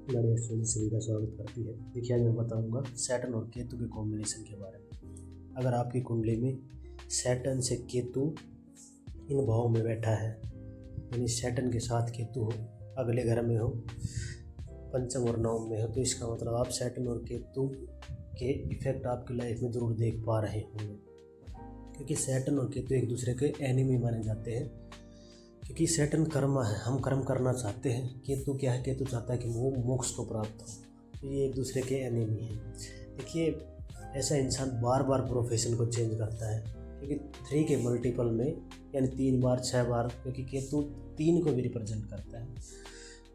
बड़े एस्ट्रोलॉजी सभी का स्वागत करती है। देखिए, आज मैं बताऊंगा सैटर्न और केतु के कॉम्बिनेशन के बारे में। अगर आपकी कुंडली में सैटर्न से केतु इन भावों में बैठा है, यानी सैटर्न के साथ केतु हो, अगले घर में हो, पंचम और नवम में हो, तो इसका मतलब आप सैटर्न और केतु के इफेक्ट आपकी लाइफ में ज़रूर देख पा रहे होंगे। क्योंकि सैटर्न और केतु एक दूसरे के एनिमी माने जाते हैं। क्योंकि सैटर्न कर्म है, हम कर्म करना चाहते हैं। केतु क्या है? केतु चाहता है कि वो मोक्ष को प्राप्त हो। तो ये एक दूसरे के एनिमी हैं। देखिए, ऐसा इंसान बार बार प्रोफेशन को चेंज करता है, क्योंकि 3 के मल्टीपल में, यानी 3 बार 6 बार, क्योंकि केतु 3 को भी रिप्रेजेंट करता है।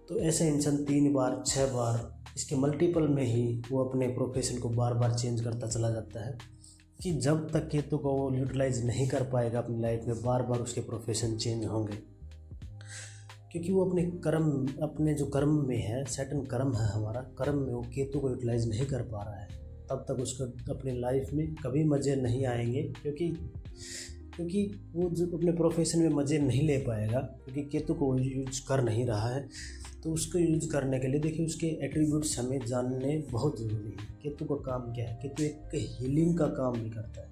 तो ऐसा इंसान 3 बार 6 बार इसके मल्टीपल में ही वो अपने प्रोफेशन को बार बार चेंज करता चला जाता है। कि जब तक केतु को वो यूटिलाइज नहीं कर पाएगा अपनी लाइफ में, बार बार उसके प्रोफेशन चेंज होंगे। क्योंकि वो अपने जो कर्म में है, सैटर्न कर्म है हमारा, कर्म में वो केतु को यूटिलाइज नहीं कर पा रहा है, तब तक उसको अपनी लाइफ में कभी मज़े नहीं आएंगे। क्योंकि वो जो अपने प्रोफेशन में मज़े नहीं ले पाएगा, क्योंकि केतु को वो यूज कर नहीं रहा है। तो उसको यूज करने के लिए देखिए, उसके एट्रीब्यूट्स हमें जानने बहुत ज़रूरी है। केतु का काम क्या है? केतु एक हीलिंग का काम भी करता है।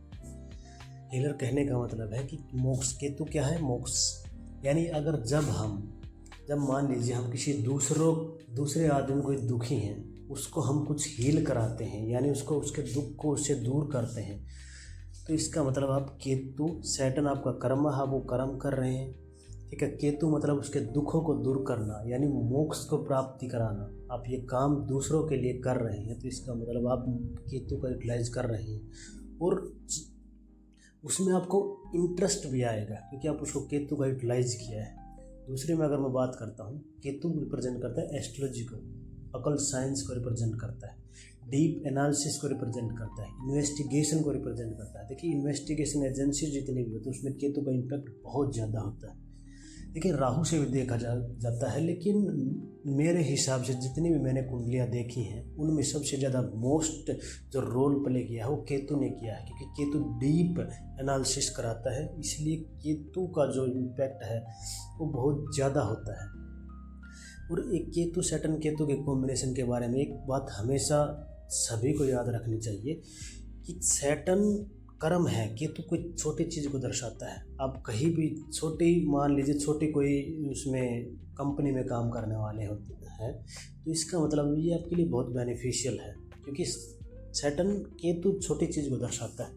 हीलर कहने का मतलब है कि मोक्ष। केतु क्या है? मोक्ष। यानी अगर जब मान लीजिए हम किसी दूसरे आदमी कोई दुखी हैं, उसको हम कुछ हील कराते हैं, यानी उसको उसके दुख को उससे दूर करते हैं, तो इसका मतलब आप केतु, सैटर्न आपका कर्म है, वो कर्म कर रहे हैं। ठीक है। केतु मतलब उसके दुखों को दूर करना, यानी मोक्ष को प्राप्ति कराना। आप ये काम दूसरों के लिए कर रहे हैं, तो इसका मतलब आप केतु का यूटिलाइज कर रहे हैं, और उसमें आपको इंटरेस्ट भी आएगा, क्योंकि आप उसको केतु का यूटिलाइज किया है। दूसरे में अगर मैं बात करता हूँ, केतु रिप्रेजेंट करता है एस्ट्रोलॉजी को, अकल्ट साइंस को रिप्रेजेंट करता है, डीप एनालिसिस को रिप्रेजेंट करता है, इन्वेस्टिगेशन को रिप्रेजेंट करता है। देखिए, इन्वेस्टिगेशन एजेंसी जितनी भी होती है, उसमें केतु का इम्पैक्ट बहुत ज़्यादा होता है। देखिए, राहु से भी देखा जाता है, लेकिन मेरे हिसाब से जितनी भी मैंने कुंडलियाँ देखी हैं, उनमें सबसे ज़्यादा मोस्ट जो रोल प्ले किया है वो केतु ने किया है। क्योंकि केतु डीप एनालिसिस कराता है, इसलिए केतु का जो इम्पैक्ट है वो बहुत ज़्यादा होता है। और एक केतु सैटर्न केतु के कॉम्बिनेशन के बारे में एक बात हमेशा सभी को याद रखनी चाहिए कि सैटर्न कर्म है, केतु कोई छोटी चीज़ को दर्शाता है। आप कहीं भी छोटी, मान लीजिए छोटी कोई उसमें कंपनी में काम करने वाले होते हैं, तो इसका मतलब ये आपके लिए बहुत बेनिफिशियल है। क्योंकि सैटर्न केतु छोटी चीज़ को दर्शाता है।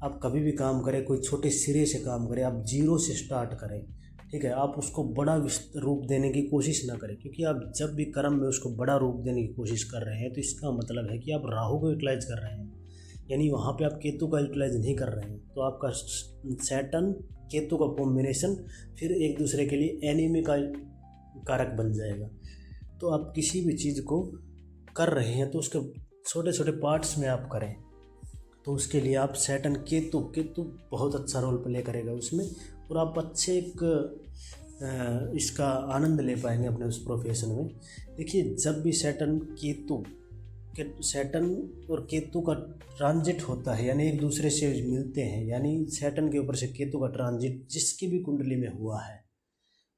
आप कभी भी काम करें, कोई छोटे सिरे से काम करें, आप जीरो से स्टार्ट करें, ठीक है, आप उसको बड़ा रूप देने की कोशिश ना करें। क्योंकि आप जब भी कर्म में उसको बड़ा रूप देने की कोशिश कर रहे हैं, तो इसका मतलब है कि आप राहु को यूटिलाइज कर रहे हैं, यानी वहाँ पे आप केतु का यूटिलाइज नहीं कर रहे हैं। तो आपका सैटर्न केतु का कॉम्बिनेशन फिर एक दूसरे के लिए एनिमी का कारक बन जाएगा। तो आप किसी भी चीज़ को कर रहे हैं, तो उसके छोटे छोटे पार्ट्स में आप करें, तो उसके लिए आप सैटर्न केतु बहुत अच्छा रोल प्ले करेगा उसमें, और आप अच्छे इसका आनंद ले पाएंगे अपने उस प्रोफेशन में। देखिए, जब भी सैटर्न और केतु का ट्रांजिट होता है, यानी एक दूसरे से मिलते हैं, यानी सैटर्न के ऊपर से केतु का ट्रांजिट जिसकी भी कुंडली में हुआ है,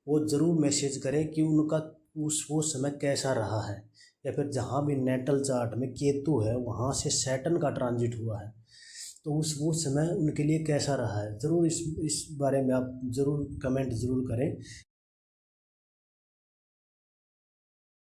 वो ज़रूर मैसेज करें कि उनका वो समय कैसा रहा है। या फिर जहाँ भी नेटल चार्ट में केतु है, वहाँ से सैटर्न का ट्रांजिट हुआ है, तो वो समय उनके लिए कैसा रहा है, ज़रूर इस बारे में आप ज़रूर कमेंट ज़रूर करें।